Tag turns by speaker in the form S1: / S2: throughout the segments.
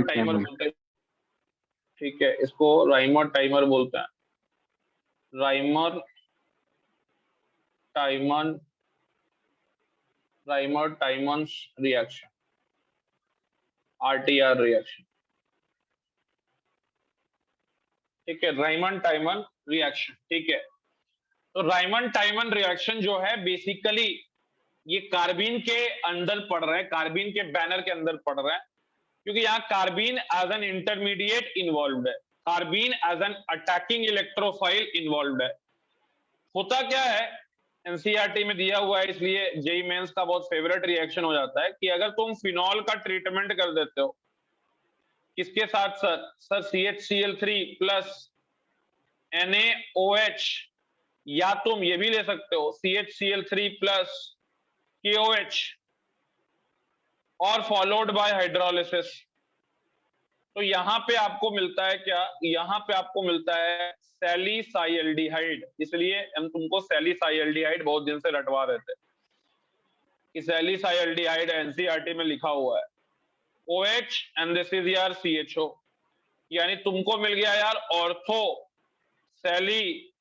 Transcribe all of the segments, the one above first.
S1: Timer बोलते हैं, ठीक है, इसको राइमर टाइमर बोलते हैं, राइमर टाइमन्स रिएक्शन, आरटीआर रिएक्शन, ठीक है, राइमन टाइमन रिएक्शन, ठीक है। तो राइमन टाइमन रिएक्शन जो है बेसिकली ये कार्बीन के अंदर पड़ रहा है, कार्बीन के बैनर के अंदर पड़ रहा है, क्योंकि यहाँ carbene as an intermediate involve है, carbene as an attacking electrophile involve है। होता क्या है, एनसीईआरटी में दिया हुआ है, इसलिए जेई मेंस का बहुत फेवरेट रिएक्शन हो जाता है कि अगर तुम फिनॉल का ट्रीटमेंट कर देते हो किसके साथ, सर CHCl3 प्लस NaOH, या तुम ये भी ले सकते हो CHCl3 प्लस KOH और फॉलोड बाय हाइड्रोलिसिस। तो यहां पे आपको मिलता है क्या, यहां पे आपको मिलता है सैलिसाइल्डिहाइड, इसलिए हम तुमको सैलिसाइल्डिहाइड बहुत दिन से रटवा रहे थे कि सैलिसाइल्डिहाइड एनसीईआरटी में लिखा हुआ है OH एंड दिस इज यार CHO, यानी तुमको मिल गया यार ऑर्थो सैलिसाइल्डिहाइड,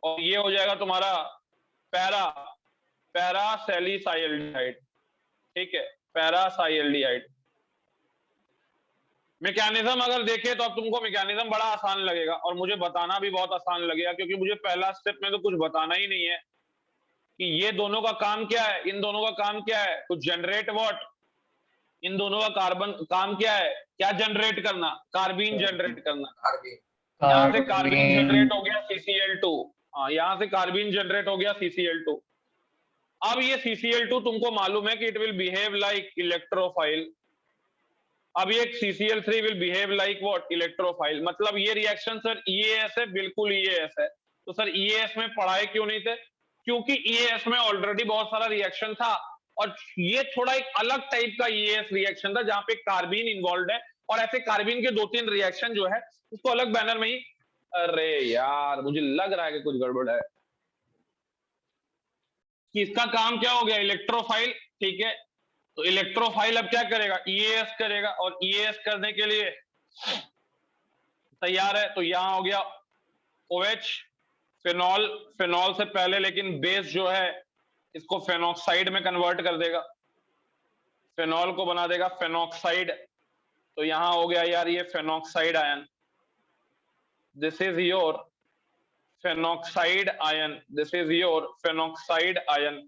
S1: और ये हो जाएगा तुम्हारा पैरासैलिसाइल्डिहाइड, ठीक है, पैरासाइल्डिहाइड। मैकेनिज्म अगर देखें तो अब तुमको मैकेनिज्म बड़ा आसान लगेगा और मुझे बताना भी बहुत आसान लगेगा, क्योंकि मुझे पहला स्टेप में तो कुछ बताना ही नहीं है कि ये दोनों का काम क्या है, इन दोनों का काम क्या है, कुछ जनरेट व्हाट, इन दोनों का कार्बन काम क्या है, क्या जनरेट करना, कार्बीन जनरेट करना। यहाँ से कार्बीन जनरेट हो गया CCl2, हाँ यहाँ से कार्बीन जनरेट हो गया CCl2। अब ये CCl2 तुमको मालूम है कि it will behave like electrophile, अब ये CCl3 will behave like what, electrophile. मतलब ये रिएक्शन सर EAS है, बिल्कुल EAS है। तो सर EAS में पढ़ाए क्यों नहीं थे, क्योंकि EAS में ऑलरेडी बहुत सारा रिएक्शन था और ये थोड़ा एक अलग टाइप का EAS रिएक्शन था जहां पे कार्बीन इन्वॉल्व है, और ऐसे कार्बीन के 2-3 रिएक्शन जो है उसको अलग बैनर में ही, अरे यार मुझे लग रहा है कि कुछ गड़बड़ है कि इसका काम क्या हो गया, इलेक्ट्रोफाइल, ठीक है। तो इलेक्ट्रोफाइल अब क्या करेगा, EAS करेगा, और EAS करने के लिए तैयार है। तो यहां हो गया OH, फिनॉल, फिनॉल से पहले लेकिन बेस जो है इसको फेनॉक्साइड में कन्वर्ट कर देगा, फिनॉल को बना देगा फेनॉक्साइड। तो यहां हो गया यार ये phenoxide ion, this is your phenoxide ion, this is your phenoxide ion,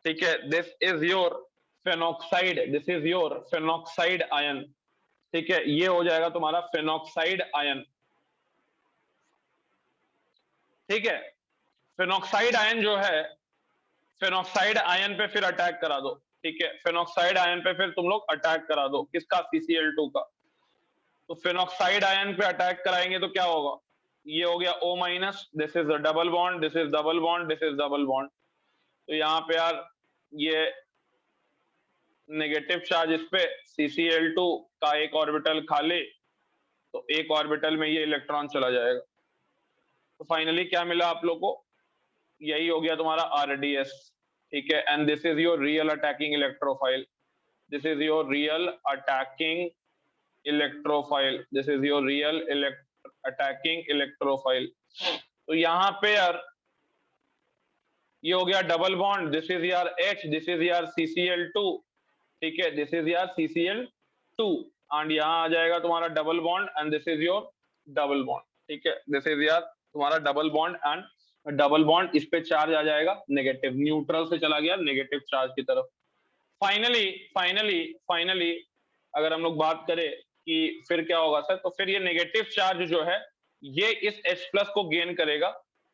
S1: ठीक है, this is your phenoxide, this is your phenoxide ion, ठीक है, ये हो जाएगा तुम्हारा फेनॉक्साइड आयन, ठीक है। फेनॉक्साइड आयन जो है, फेनॉक्साइड आयन पे फिर अटैक करा दो, ठीक है, फेनॉक्साइड आयन पे फिर तुम लोग अटैक करा दो, किसका, CCl2 का। तो फेनॉक्साइड आयन पे अटैक कराएंगे तो क्या होगा, ये हो गया O-, this is double bond, this is double bond, this is double bond. तो यहाँ पे यार ये नेगेटिव चार्ज इस पे, CCl2 का एक ऑर्बिटल खाली, तो एक ऑर्बिटल में ये इलेक्ट्रॉन चला जाएगा। तो फाइनली क्या मिला आप लोग को, यही हो गया तुम्हारा RDS, ठीक है, and this is your real attacking electrophile, this is your real attacking electrophile, this is your real attacking electrophile. तो यहाँ पे यार ये हो गया डबल बॉन्ड, दिस इज यार H, दिस इज यार CCl2, ठीक है, दिस इज यार CCl2, एंड यहाँ आ जाएगा तुम्हारा double bond and this is your double bond, ठीक है, दिस इज यार तुम्हारा double bond and double bond, इस पे चार्ज आ जाएगा नेगेटिव, न्यूट्रल से चला गया नेगेटिव चार्ज की तरफ। फाइनली अगर हम लोग बात करें कि फिर क्या होगा सर, तो फिर ये नेगेटिव चार्ज जो है ये इस H+ को गेन करेगा,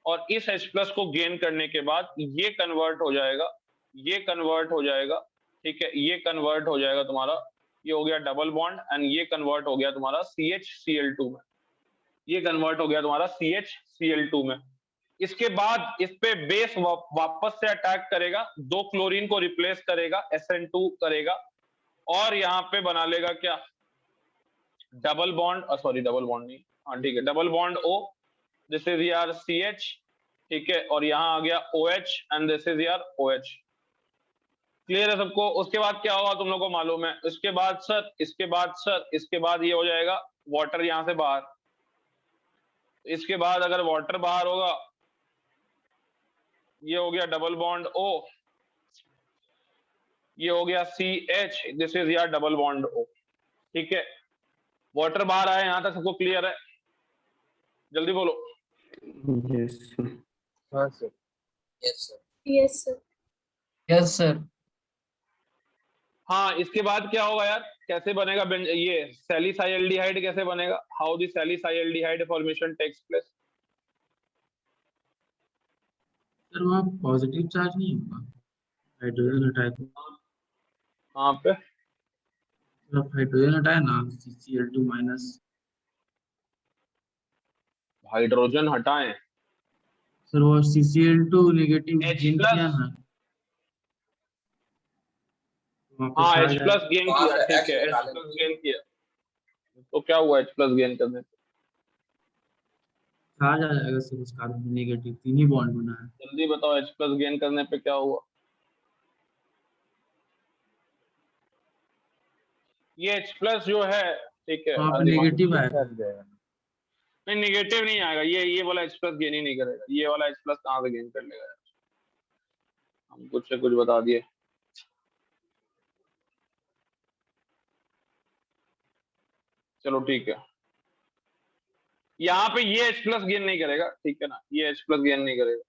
S1: और इस H+ को गेन करने के बाद ये कन्वर्ट हो जाएगा, ये कन्वर्ट हो जाएगा, ठीक है, ये कन्वर्ट हो जाएगा तुम्हारा, ये हो गया डबल बॉन्ड एंड ये कन्वर्ट हो गया तुम्हारा CHCl2 में, ये कन्वर्ट हो गया तुम्हारा CHCl2 में। इसके बाद इस पे बेस वापस से अटैक करेगा, 2 क्लोरीन को रिप्लेस करेगा, SN2 करेगा, और यहाँ पे बना लेगा क्या, double bond, sorry double bond नहीं, हाँ ठीक है, double bond O, this is यार CH, ठीक है, और यहाँ आ गया OH एंड दिस इज यार OH। क्लियर है सबको? उसके बाद क्या होगा तुम लोग को मालूम है। इसके बाद सर, इसके बाद सर, इसके बाद ये हो जाएगा वाटर यहां से बाहर। इसके बाद अगर वाटर बाहर होगा, ये हो गया डबल बॉन्ड O, ये हो गया CH, दिस इज यार डबल बॉन्ड O। ठीक है, वाटर बाहर आया, यहां तक सबको क्लियर है? जल्दी बोलो।
S2: Yes sir.
S3: हाँ sir.
S4: Yes sir.
S5: Yes sir.
S4: Yes sir.
S1: हाँ, इसके बाद क्या होगा यार, कैसे बनेगा ये सैलिसाइल्डिहाइड कैसे बनेगा? How the salicylaldehyde formation takes place?
S2: Sir वहाँ पॉजिटिव चार्ज नहीं होगा, हाइड्रोजन हटाए तो।
S1: कहाँ पे?
S2: आप हाइड्रोजन हटाए ना, CCl2 माइनस।
S1: हाइड्रोजन हटाएं,
S2: सर वो CCl2 negative
S1: H
S2: gain
S1: plus,
S2: किया ना, वहाँ पे
S1: हाँ
S2: चार्ज
S1: H प्लस गेन
S4: वहां
S1: किया,
S4: से
S1: ठीक
S4: H
S1: है, H
S4: निकालेंगे।
S1: प्लस गेन किया, तो क्या हुआ H प्लस गेन करने से?
S2: चार्ज आ जाएगा सर उस कार्बन में, नेगेटिव 3 ही बॉन्ड बना है।
S1: जल्दी बताओ H प्लस गेन करने पे क्या हुआ? ये H प्लस जो है, ठीक है,
S2: वहाँ पे
S1: दिमाग में-
S2: नेगेटिव आएगा।
S1: नहीं नेगेटिव नहीं आएगा, ये वाला H प्लस गेन ही नहीं करेगा। ये वाला H प्लस कहाँ से गेन कर लेगा यार? हम कुछ से कुछ बता दिए। चलो ठीक है, यहाँ पे ये H प्लस गेन नहीं करेगा, ठीक है ना, ये H प्लस गेन नहीं करेगा।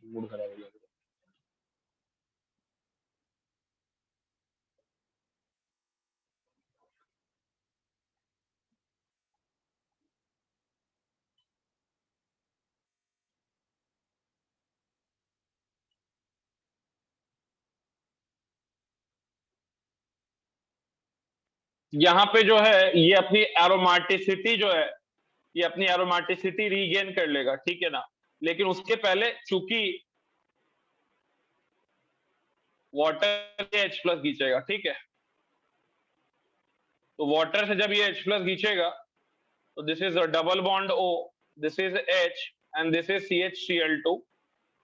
S1: मूड खराब हो गया। यहाँ पे जो है ये अपनी एरोमेटिसिटी जो है, ये अपनी एरोमेटिसिटी रीगेन कर लेगा, ठीक है ना। लेकिन उसके पहले चूंकि वाटर से H प्लस खींचेगा, ठीक है, तो वाटर से जब ये H प्लस खींचेगा तो this is double bond O, this is H and this is CH-Cl2।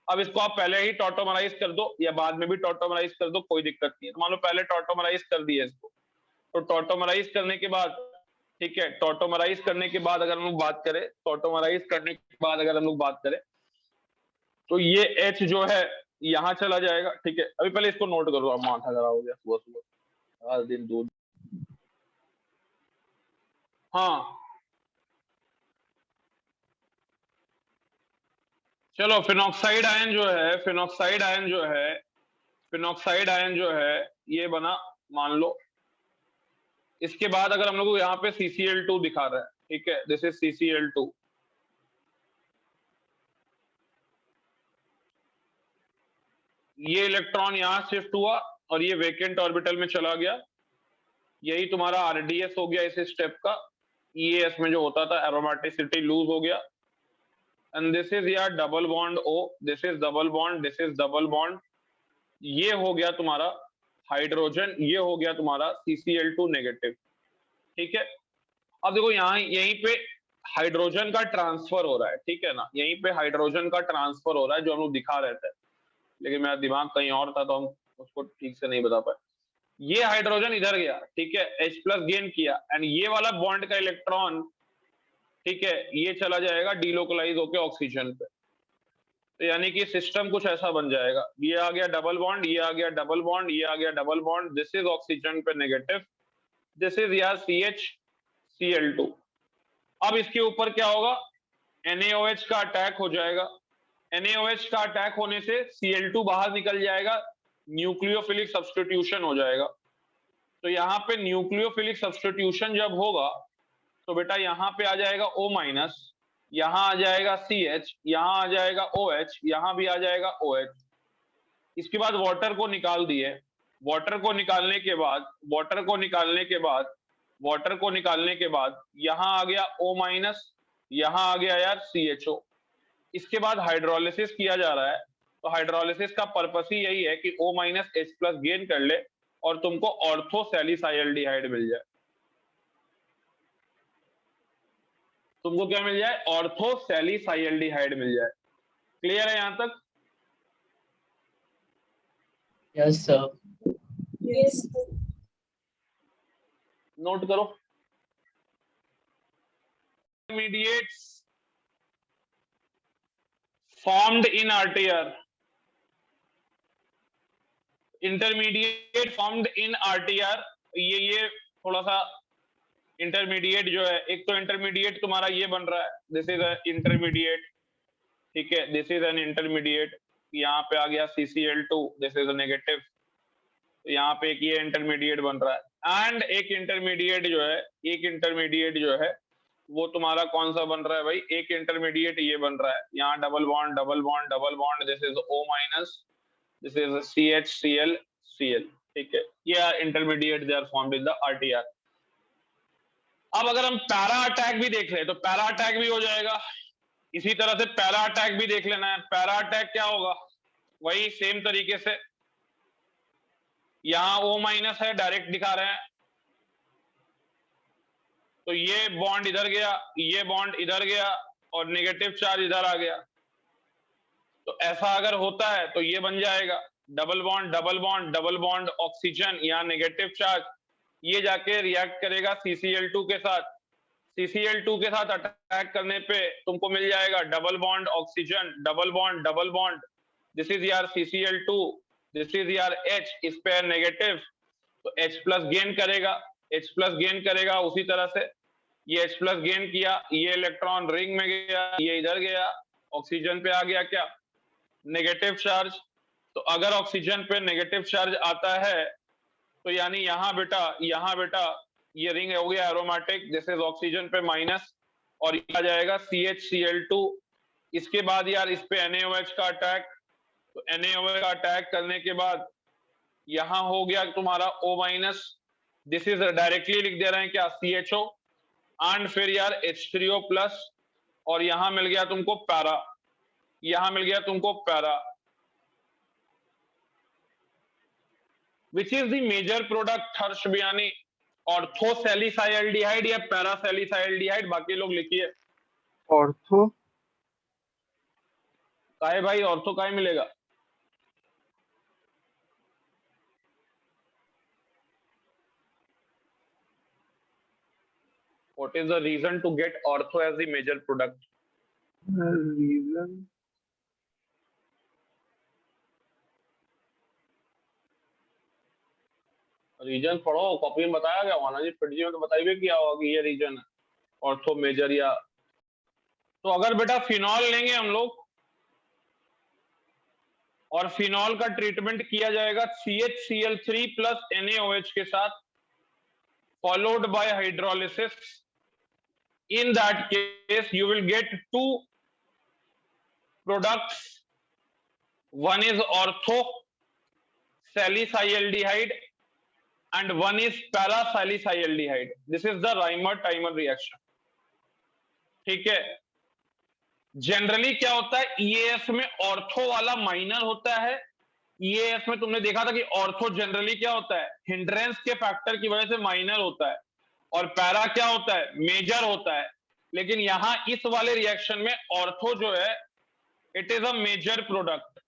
S1: अब इसको आप पहले ही टॉटोमराइज कर दो या बाद में भी टॉटोमराइज कर दो, कोई दिक्कत नहीं है। तो मान लो पहले टॉटोमराइज कर दिए इसको, तो टॉटोमराइज करने के बाद, ठीक है, टॉटोमराइज करने के बाद अगर हम लोग बात करें, टॉटोमराइज करने के बाद अगर हम लोग बात करें, तो ये H जो है यहां चला जाएगा, ठीक है। अभी पहले इसको नोट करो, अब माथा खराब हो गया सुबह सुबह, हर दिन दूध। हाँ चलो, फिनॉक्साइड आयन जो है, फिनॉक्साइड आयन जो है, फिनॉक्साइड आयन जो है ये बना, मान लो। इसके बाद अगर हम लोग को यहाँ पे CCl2 दिखा रहा है, ठीक है, दिस इज CCl2। ये इलेक्ट्रॉन यहां शिफ्ट हुआ और ये वेकेंट ऑर्बिटल में चला गया। यही तुम्हारा RDS हो गया इस स्टेप का। ES में जो होता था, एरोमेटिसिटी लूज हो गया। एंड दिस इज यार double bond O, this is double bond, this is double bond. ये हो गया तुम्हारा हाइड्रोजन, ये हो गया तुम्हारा CCl2 नेगेटिव, ठीक है। अब देखो यहाँ यहीं पे हाइड्रोजन का ट्रांसफर हो रहा है, ठीक है ना, यहीं पे हाइड्रोजन का ट्रांसफर हो रहा है जो हम लोग दिखा रहे थे, लेकिन मेरा दिमाग कहीं और था तो हम उसको ठीक से नहीं बता पाए। ये हाइड्रोजन इधर गया, ठीक है, H प्लस गेन किया, एंड ये वाला बॉन्ड का इलेक्ट्रॉन, ठीक है, ये चला जाएगा डीलोकलाइज होके ऑक्सीजन पे। तो यानी कि सिस्टम कुछ ऐसा बन जाएगा, ये आ गया डबल बॉन्ड, ये आ गया डबल बॉन्ड, ये आ गया double bond, this is oxygen पे नेगेटिव, दिस इज यार CH-Cl2। अब इसके ऊपर क्या होगा, NaOH का अटैक हो जाएगा। NaOH का अटैक होने से Cl2 बाहर निकल जाएगा, न्यूक्लियोफिलिक सब्स्टिट्यूशन हो जाएगा। तो यहाँ पे न्यूक्लियोफिलिक सब्स्टिट्यूशन जब होगा तो बेटा यहाँ पे आ जाएगा O माइनस, यहाँ आ जाएगा CH, यहाँ आ जाएगा OH, यहाँ भी आ जाएगा OH। इसके बाद वाटर को निकाल दिए, वाटर को निकालने के बाद, वाटर को निकालने के बाद, वाटर को निकालने के बाद यहाँ आ गया O माइनस, यहाँ आ गया यार CHO। इसके बाद हाइड्रोलिसिस किया जा रहा है, तो हाइड्रोलिसिस का पर्पस ही यही है कि O minus H plus gain कर ले और तुमको ऑर्थोसैलिसाइल्डिहाइड मिल जाए। तुमको क्या मिल जाए, ऑर्थोसैलिसाइल्डिहाइड मिल जाए। क्लियर है यहां तक?
S4: Yes, sir.
S3: Yes, sir.
S1: Note करो। Intermediates formed in RTR. Intermediate formed in RTR। ये थोड़ा सा इंटरमीडिएट जो है, एक तो इंटरमीडिएट तुम्हारा ये बन रहा है, दिस इज अ इंटरमीडिएट, ठीक है, दिस इज एन इंटरमीडिएट। यहाँ पे आ गया CCl2, this is a negative, यहाँ पे एक ये इंटरमीडिएट बन रहा है। एंड एक इंटरमीडिएट जो है वो तुम्हारा कौन सा बन रहा है भाई? एक इंटरमीडिएट ये बन रहा है, यहाँ double bond double bond double bond, this is O-, this is CH Cl, ठीक है। ये intermediate they are formed in the RTR। अब अगर हम पैरा अटैक भी देख ले तो पैरा अटैक भी हो जाएगा इसी तरह से। पैरा अटैक भी देख लेना है। पैरा अटैक क्या होगा? वही सेम तरीके से, यहां O- है, डायरेक्ट दिखा रहे हैं, तो ये बॉन्ड इधर गया, ये बॉन्ड इधर गया और नेगेटिव चार्ज इधर आ गया। तो ऐसा अगर होता है तो ये बन जाएगा double bond double bond double bond oxygen, यहाँ नेगेटिव चार्ज, ये जाके रिएक्ट करेगा CCl2 के साथ। CCl2 के साथ अटैक करने पे तुमको मिल जाएगा double bond oxygen, double bond, this is यार CCl2, दिस इज यार H, इस पे नेगेटिव, तो H प्लस गेन करेगा, उसी तरह से ये H प्लस गेन किया, ये इलेक्ट्रॉन रिंग में गया, ये इधर गया, ऑक्सीजन पे आ गया क्या? Negative charge. तो अगर ऑक्सीजन पे नेगेटिव चार्ज आता है तो यानी यहाँ बेटा ये रिंग हो गया एरोमेटिक, दिस इज ऑक्सीजन पे माइनस, और ये आ जाएगा CHCl2। इसके बाद यार इस पे NaOH का अटैक, तो NaOH का अटैक करने के बाद यहां हो गया तुम्हारा O-, दिस इज डायरेक्टली लिख दे रहे हैं क्या? CHO, एंड फिर यार H3O+, और यहां मिल गया तुमको para, which is the major product Harsh Biyani? Orthosalicylaldehyde या पैरासैलिसाइल्डिहाइड? बाकी लोग लिखिए।
S5: ऑर्थो।
S1: काहे भाई ऑर्थो काहे मिलेगा? What is the reason to get ortho as the major product?
S5: Reason
S1: reason पढ़ो, कॉपी में बताया गया होगा ना जी, पीटीजी में तो बताइए क्या होगा कि ये रीजन है ऑर्थो मेजर। या तो अगर बेटा फिनॉल लेंगे हम लोग और फिनॉल का ट्रीटमेंट किया जाएगा CHCl3 प्लस NaOH के साथ, followed by hydrolysis, in that case you will get two products, one is ortho salicylaldehyde and one is parasalicylaldehyde. This is the Reimer-Teimer reaction. ठीक है। जनरली क्या होता है, EAS में ऑर्थो वाला माइनर होता है। EAS में तुमने देखा था कि ऑर्थो जनरली क्या होता है, हिंड्रेंस के फैक्टर की वजह से माइनर होता है, और पैरा क्या होता है, मेजर होता है। लेकिन यहां इस वाले रिएक्शन में ऑर्थो जो है it is a major product,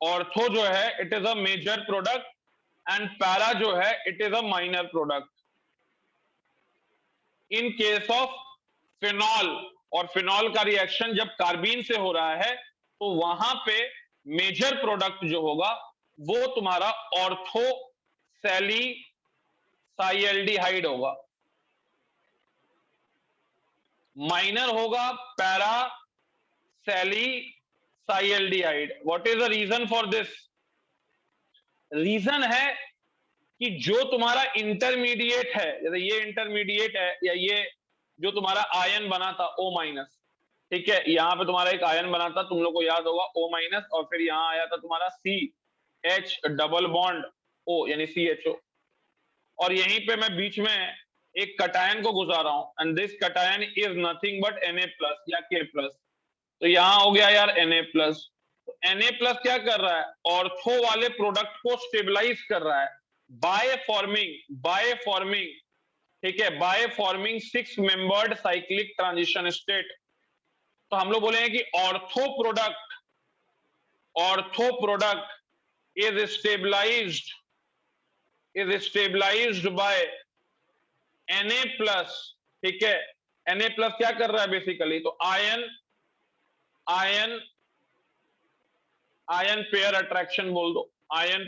S1: ortho जो है it is a major product and para जो है it is a minor product in case of phenol. और फिनॉल का रिएक्शन जब कार्बीन से हो रहा है तो वहां पे मेजर प्रोडक्ट जो होगा वो तुम्हारा ऑर्थो सैलिसाइल्डिहाइड होगा, माइनर होगा para salicylaldehyde. What is the reason for this? Reason है कि जो तुम्हारा इंटरमीडिएट है, जैसे ये इंटरमीडिएट है या ये जो तुम्हारा आयन बना था O-, ठीक है, यहां पे तुम्हारा एक आयन बना था, तुम लोग को याद होगा O-, और फिर यहां आया था तुम्हारा CH डबल बॉन्ड O यानी CHO, और यहीं पे मैं बीच में एक कटायन को गुजार रहा हूं, and this cation is nothing but Na+ या K+। तो यहां हो गया यार Na+। तो Na+ क्या कर रहा है, ऑर्थो वाले प्रोडक्ट को स्टेबलाइज कर रहा है बाय फॉर्मिंग, ठीक है, by forming 6 membered cyclic transition state. तो हम लोग बोलेंगे कि ortho product is stabilized by Na plus, ठीक है। Na प्लस क्या कर रहा है बेसिकली, तो आयन पेयर अट्रैक्शन बोल दो, आयन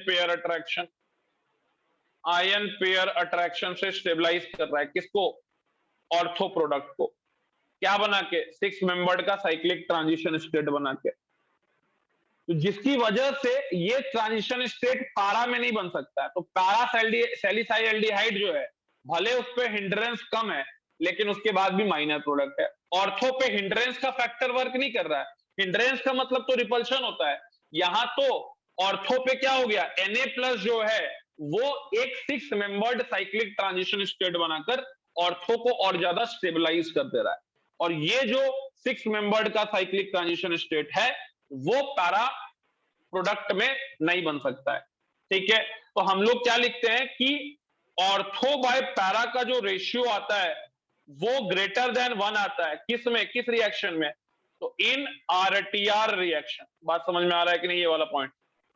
S1: पेयर अट्रैक्शन से स्टेबलाइज कर रहा है किसको, ऑर्थो प्रोडक्ट को। क्या बना के, 6 मेंबर्ड का साइक्लिक ट्रांजिशन स्टेट बना के, तो जिसकी वजह से ये ट्रांजिशन स्टेट पैरा में नहीं बन सकता है। तो पैरा सैलिसाइल्डिहाइड जो है, भले उस पे हिंड्रेंस कम है लेकिन उसके बाद भी माइनर प्रोडक्ट है। ऑर्थो पे हिंड्रेंस का फैक्टर वर्क नहीं कर रहा है, हिंड्रेंस का मतलब तो रिपल्शन होता है। यहां तो ऑर्थो पे क्या हो गया, Na प्लस जो है वो एक 6 मेंबर्ड साइक्लिक ट्रांजिशन स्टेट बनाकर ऑर्थो को और ज्यादा स्टेबलाइज कर दे रहा है। और ये जो 6 मेंबर्ड का साइक्लिक ट्रांजिशन स्टेट है वो पैरा प्रोडक्ट में नहीं बन सकता है, ठीक है। तो हम लोग क्या लिखते हैं कि ऑर्थो बाय पैरा का जो रेशियो आता है वो ग्रेटर देन 1 आता है, किस रिएक्शन में, तो इन आरटीआर रिएक्शन। बात समझ में आ रहा है कि नहीं, ये वाला पॉइंट?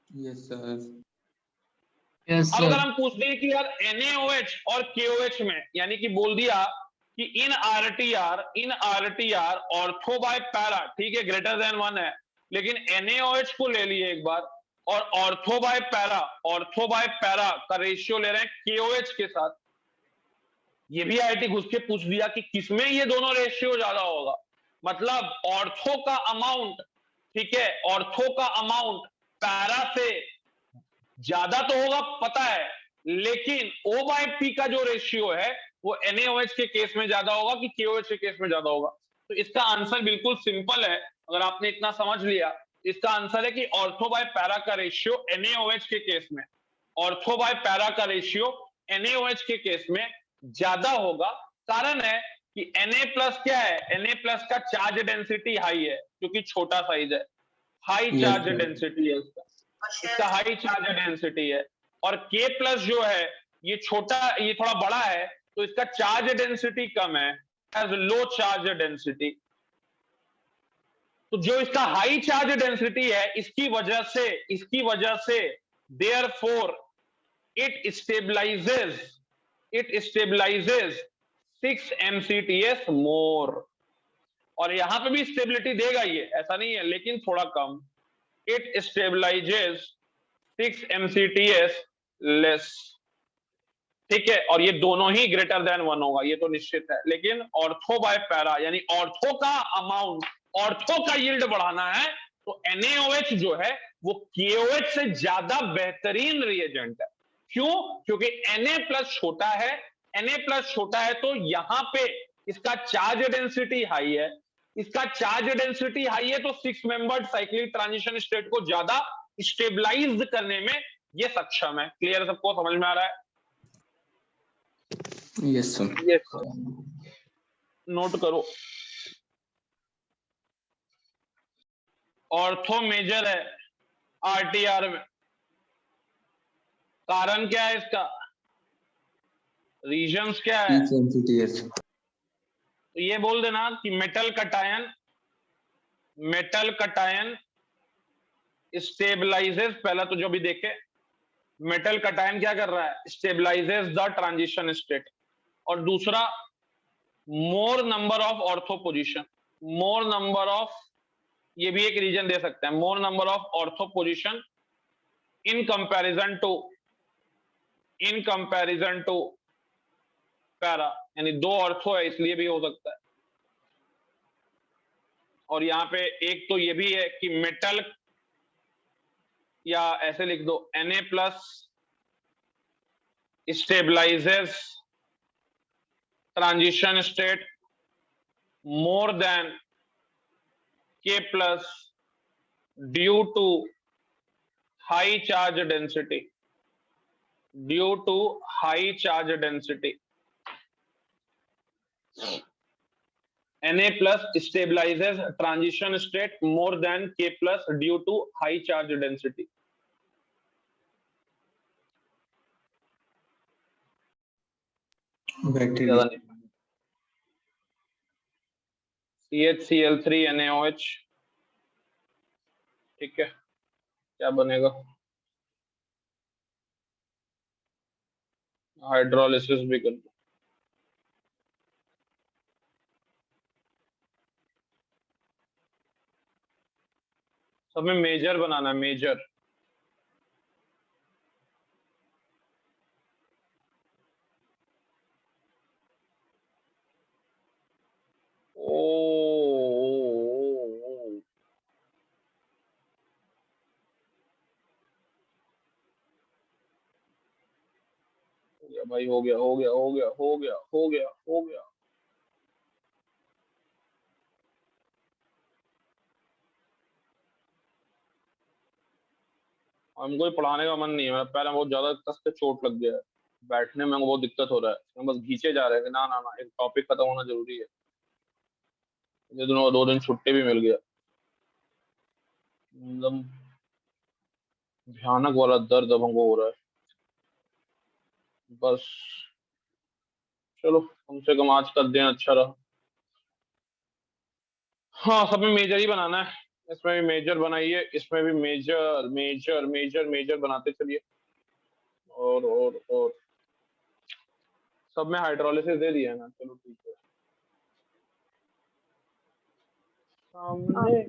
S2: Yes sir.
S4: यस
S1: अब अगर
S4: सर।
S1: हम पूछ दें कि यार NaOH और KOH में, यानी कि बोल दिया कि इन आरटीआर ऑर्थो बाय पैरा, ठीक है, ग्रेटर देन 1 है, लेकिन NaOH को ले लिए एक बार और ऑर्थो बाय पैरा का रेशियो ले रहे हैं KOH के साथ। ये भी आईटी घुस के पूछ दिया कि किसमें ये दोनों रेशियो ज्यादा होगा, मतलब ऑर्थो का अमाउंट, ठीक है, ऑर्थो का अमाउंट पैरा से ज्यादा तो होगा पता है, लेकिन O बाय P का जो रेशियो है वो NaOH के केस में ज्यादा होगा कि KOH के केस में ज्यादा होगा। तो इसका आंसर बिल्कुल सिंपल है, अगर आपने इतना समझ लिया। इसका आंसर है कि ऑर्थो बाय पैरा का रेशियो NaOH के केस में, ऑर्थो बाय पैरा का रेशियो NaOH के केस में ज्यादा होगा। कारण है कि Na प्लस क्या है, Na प्लस का चार्ज डेंसिटी हाई है क्योंकि छोटा साइज है, high
S2: Yes,
S1: charge
S2: sir.
S1: Density है इसका हाई चार्ज डेंसिटी है। और K प्लस जो है ये छोटा, ये थोड़ा बड़ा है तो इसका चार्ज डेंसिटी कम है, हैज लो चार्ज डेंसिटी। तो जो इसका हाई चार्ज डेंसिटी है इसकी वजह से देयरफॉर इट स्टेबलाइजेज 6 MCTS मोर। और यहां पे भी स्टेबिलिटी देगा ये, ऐसा नहीं है, लेकिन थोड़ा कम। इट स्टेबलाइजेज 6 MCTS लेस, ठीक है। और ये दोनों ही ग्रेटर देन 1 होगा, ये तो निश्चित है। लेकिन ऑर्थो बाय पैरा यानी ऑर्थो का अमाउंट, ऑर्थो का यील्ड बढ़ाना है तो NaOH जो है वो KOH से ज्यादा बेहतरीन रिएजेंट है। क्यों? क्योंकि Na प्लस छोटा है, तो यहां पे इसका चार्ज डेंसिटी हाई है, तो 6 मेंबर्ड साइक्लिक ट्रांजिशन स्टेट को ज्यादा स्टेबलाइज करने में ये सक्षम है। क्लियर, सबको समझ में आ रहा है?
S2: Yes, sir.
S1: यस, नोट करो। ऑर्थो मेजर है आरटीआर में, कारण क्या है इसका, रीजंस क्या है?
S2: 6 MCTS.
S1: तो ये बोल देना कि मेटल कटायन स्टेबलाइजेस, पहला तो जो भी देखे, मेटल कटायन क्या कर रहा है, स्टेबलाइजेस द ट्रांजिशन स्टेट। और दूसरा more number of ortho position, more number of, ये भी एक रीजन दे सकते हैं, more number of ortho position in comparison to para, यानी 2 ऑर्थो है इसलिए भी हो सकता है। और यहां पे एक तो ये भी है कि मेटल, या ऐसे लिख दो Na plus stabilizes transition state more than K plus due to high charge density, Na plus stabilizes transition state more than K plus due to high charge density.
S2: Bacteria.
S1: CHCl3NaOH। ठीक है, क्या बनेगा? Hydrolysis भी कर दो। सब में major बनाना है, मेजर। ओ, हो गया भाई, हो गया हो गया हो गया हो गया हो गया हो गया। हमको ये पढ़ाने का मन नहीं है, मेरा पैर में बहुत ज्यादा कस के चोट लग गया है, बैठने में हमको बहुत दिक्कत हो रहा है, हम बस घींचे जा रहे हैं कि ना ना ना, एक टॉपिक खत्म होना जरूरी है। ये दोनों 2 दिन छुट्टी भी मिल गया, एकदम भयानक वाला दर्द अब हमको हो रहा है बस। चलो, कम से कम आज का दिन अच्छा रहा। हाँ, सब में मेजर ही बनाना है, इसमें भी मेजर बनाइए, इसमें भी मेजर मेजर मेजर मेजर बनाते चलिए। और सब में हाइड्रोलिसिस दे दिया है ना, चलो ठीक है। सामने